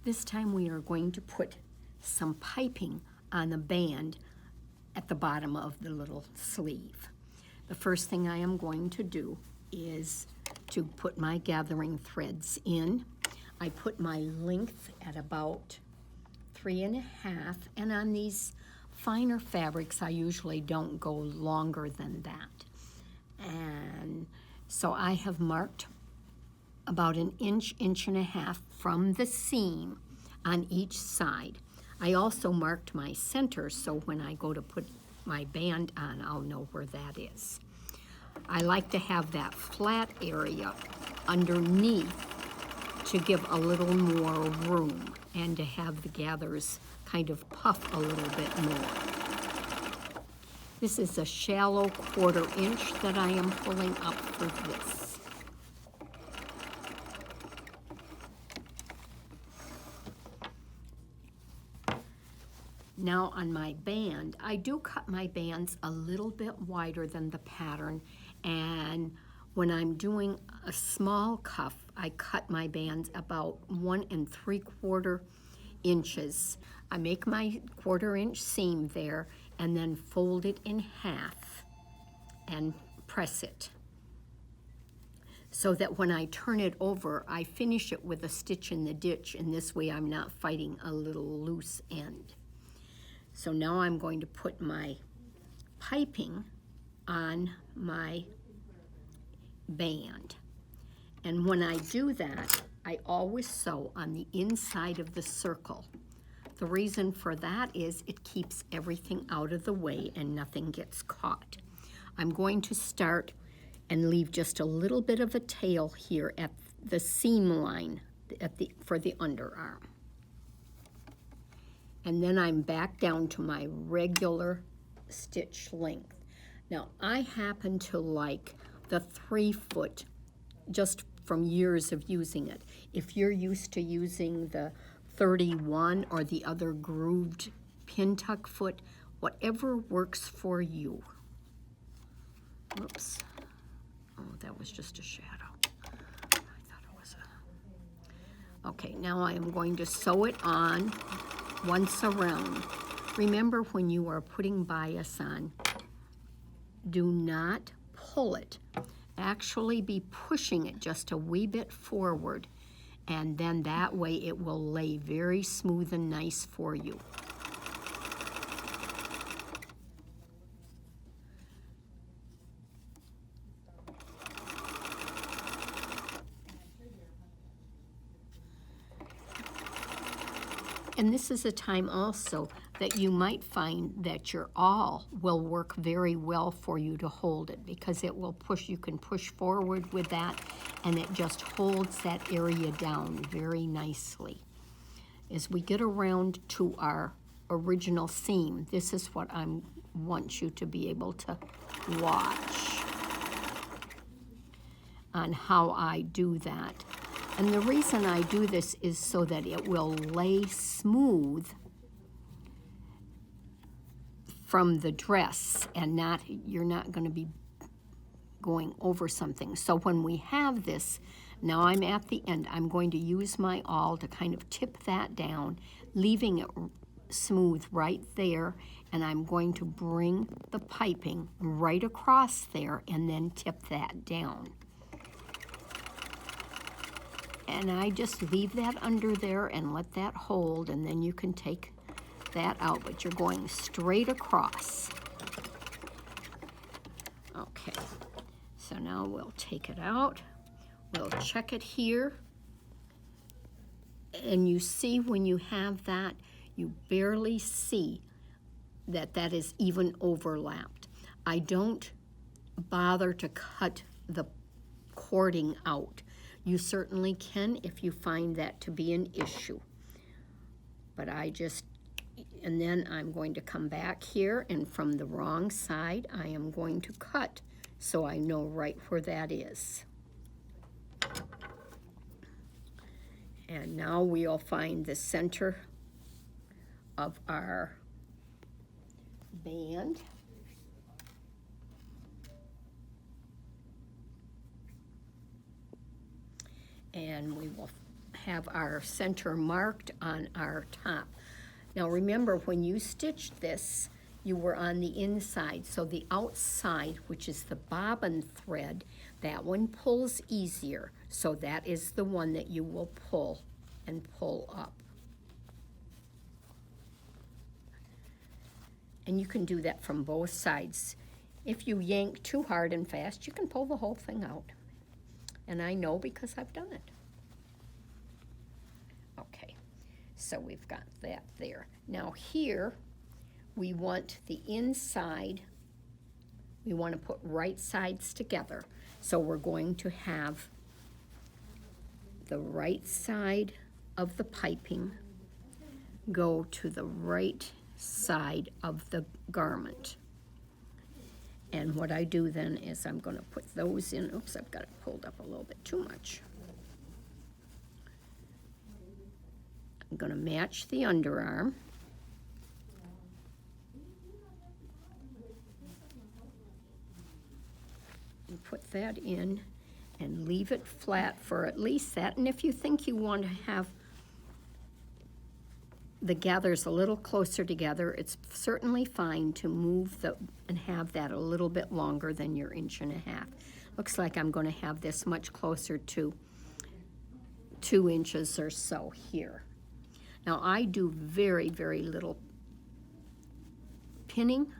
This time we are going to put some piping on the band at the bottom of the little sleeve. The first thing I am going to do is to put my gathering threads in. I put my length at about 3.5, and on these finer fabrics I usually don't go longer than that. And so I have marked about an inch, inch and a half from the seam on each side. I also marked my center so when I go to put my band on, I'll know where that is. I like to have that flat area underneath to give a little more room and to have the gathers kind of puff a little bit more. This is a shallow 1/4 inch that I am pulling up for this. Now on my band, I do cut my bands a little bit wider than the pattern, and when I'm doing a small cuff, I cut my bands about 1 3/4 inches. I make my 1/4 inch seam there and then fold it in half and press it, so that when I turn it over, I finish it with a stitch in the ditch, and this way I'm not fighting a little loose end. So now I'm going to put my piping on my band. And when I do that, I always sew on the inside of the circle. The reason for that is it keeps everything out of the way and nothing gets caught. I'm going to start and leave just a little bit of a tail here at the seam line for the underarm. And then I'm back down to my regular stitch length. Now I happen to like the 3 foot just from years of using it. If you're used to using the 31 or the other grooved pin tuck foot, whatever works for you. Oops. Oh, that was just a shadow. I thought it was a... Okay, now I am going to sew it on once around. Remember, when you are putting bias on, do not pull it. Actually be pushing it just a wee bit forward, and then that way it will lay very smooth and nice for you. And this is a time also that you might find that your awl will work very well for you to hold it, because it will push, you can push forward with that, and it just holds that area down very nicely. As we get around to our original seam, this is what I want you to be able to watch on how I do that. And the reason I do this is so that it will lay smooth from the dress, and you're not going to be going over something. So when we have this, now I'm at the end, I'm going to use my awl to kind of tip that down, leaving it smooth right there, and I'm going to bring the piping right across there and then tip that down. And I just leave that under there and let that hold, and then you can take that out, but you're going straight across. Okay, so now we'll take it out. We'll check it here. And you see when you have that, you barely see that that is even overlapped. I don't bother to cut the cording out. You certainly can if you find that to be an issue. But and then I'm going to come back here, and from the wrong side, I am going to cut so I know right where that is. And now we'll find the center of our band. And we will have our center marked on our top. Now remember, when you stitched this, you were on the inside, so the outside, which is the bobbin thread, that one pulls easier, so that is the one that you will pull and pull up. And you can do that from both sides. If you yank too hard and fast, you can pull the whole thing out. And I know because I've done it. Okay, so we've got that there. Now here, we want the inside, we want to put right sides together. So we're going to have the right side of the piping go to the right side of the garment. And what I do then is I'm going to put those in. Oops, I've got it pulled up a little bit too much. I'm going to match the underarm. And put that in and leave it flat for at least that. And if you think you want to have the gathers a little closer together, it's certainly fine to move and have that a little bit longer than your 1.5 inches. Looks like I'm going to have this much closer to 2 inches or so here. Now I do very, very little pinning,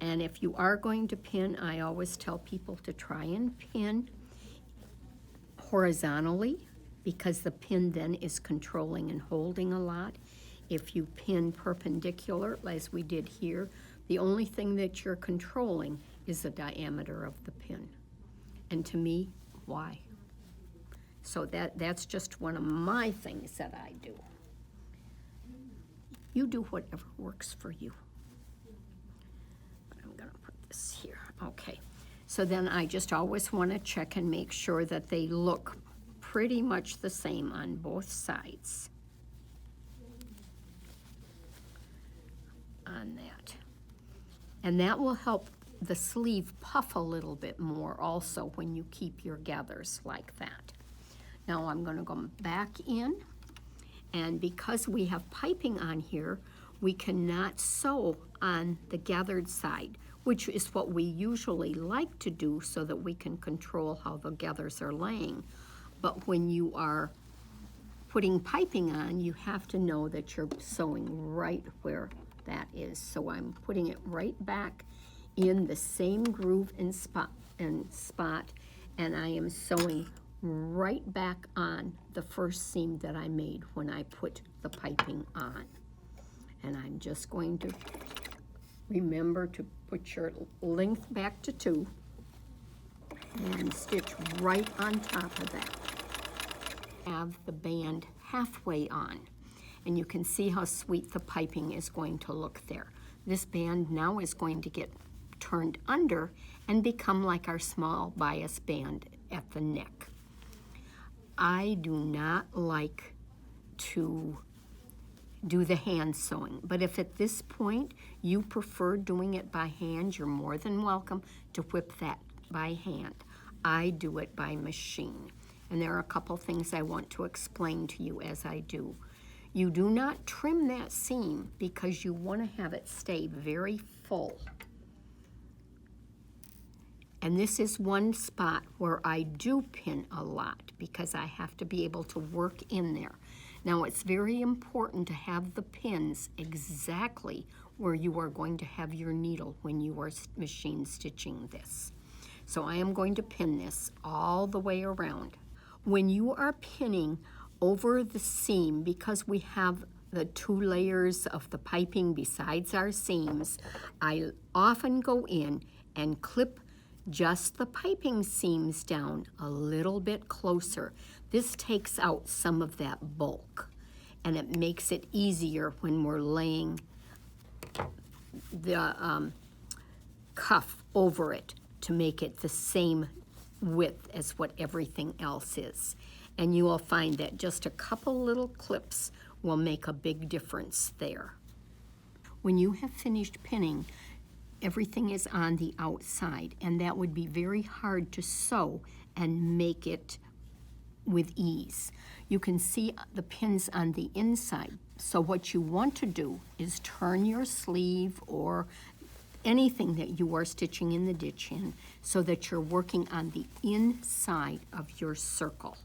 and if you are going to pin, I always tell people to try and pin horizontally, because the pin then is controlling and holding a lot. If you pin perpendicular, as we did here, the only thing that you're controlling is the diameter of the pin. And to me, why? So that's just one of my things that I do. You do whatever works for you. But I'm gonna put this here. Okay, so then I just always want to check and make sure that they look pretty much the same on both sides on that. And that will help the sleeve puff a little bit more also when you keep your gathers like that. Now I'm going to go back in, and because we have piping on here, we cannot sew on the gathered side, which is what we usually like to do so that we can control how the gathers are laying. But when you are putting piping on, you have to know that you're sewing right where that is. So I'm putting it right back in the same groove and spot, and I am sewing right back on the first seam that I made when I put the piping on. And I'm just going to remember to put your length back to 2 and stitch right on top of that. Have the band halfway on, and you can see how sweet the piping is going to look there. This band now is going to get turned under and become like our small bias band at the neck. I do not like to do the hand sewing, but if at this point you prefer doing it by hand, you're more than welcome to whip that by hand. I do it by machine, and there are a couple things I want to explain to you as I do. You do not trim that seam because you want to have it stay very full. And this is one spot where I do pin a lot because I have to be able to work in there. Now it's very important to have the pins exactly where you are going to have your needle when you are machine stitching this. So I am going to pin this all the way around. When you are pinning over the seam, because we have the 2 layers of the piping besides our seams, I often go in and clip just the piping seams down a little bit closer. This takes out some of that bulk, and it makes it easier when we're laying the cuff over it to make it the same width as what everything else is. And you will find that just a couple little clips will make a big difference there. When you have finished pinning, everything is on the outside, and that would be very hard to sew and make it with ease. You can see the pins on the inside. So what you want to do is turn your sleeve or anything that you are stitching in the ditch in so that you're working on the inside of your circle.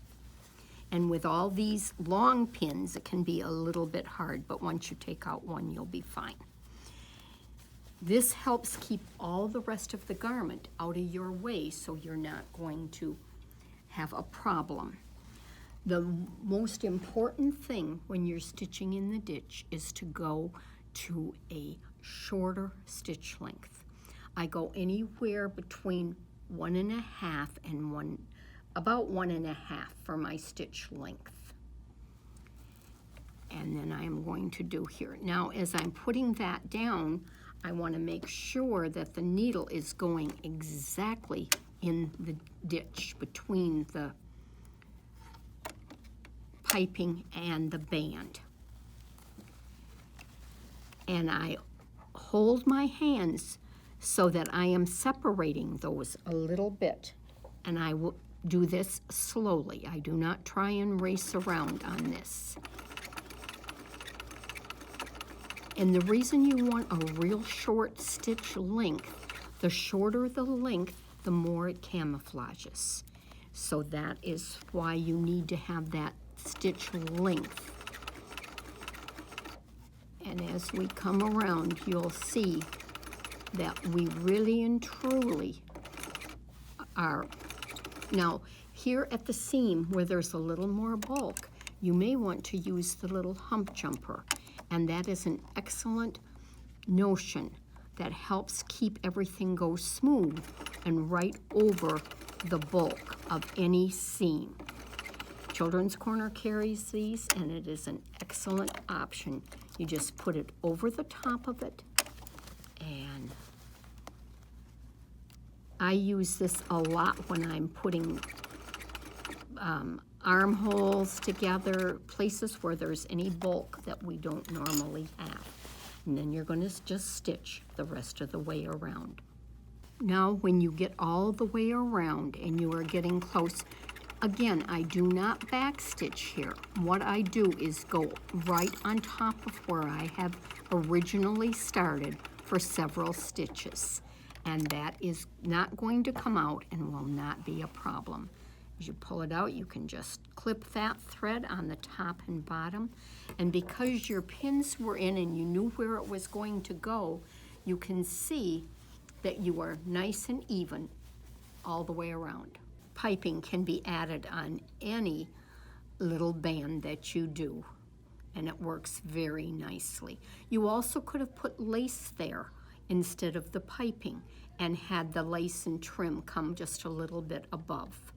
And with all these long pins, it can be a little bit hard, but once you take out one, you'll be fine. This helps keep all the rest of the garment out of your way so you're not going to have a problem. The most important thing when you're stitching in the ditch is to go to a shorter stitch length. I go anywhere between 1.5 and about 1.5 for my stitch length. And then I am going to do here. Now, as I'm putting that down, I want to make sure that the needle is going exactly in the ditch between the piping and the band. And I hold my hands so that I am separating those a little bit. And I will do this slowly. I do not try and race around on this. And the reason you want a real short stitch length, the shorter the length, the more it camouflages. So that is why you need to have that stitch length. And as we come around, you'll see that we really and truly are. Now, here at the seam where there's a little more bulk, you may want to use the little hump jumper. And that is an excellent notion that helps keep everything go smooth and right over the bulk of any seam. Children's Corner carries these, and it is an excellent option. You just put it over the top of it, and I use this a lot when I'm putting armholes together, places where there's any bulk that we don't normally have. And then you're going to just stitch the rest of the way around. Now, when you get all the way around and you are getting close, again, I do not backstitch here. What I do is go right on top of where I have originally started for several stitches. And that is not going to come out and will not be a problem. As you pull it out, you can just clip that thread on the top and bottom. And because your pins were in and you knew where it was going to go, you can see that you are nice and even all the way around. Piping can be added on any little band that you do, and it works very nicely. You also could have put lace there instead of the piping and had the lace and trim come just a little bit above.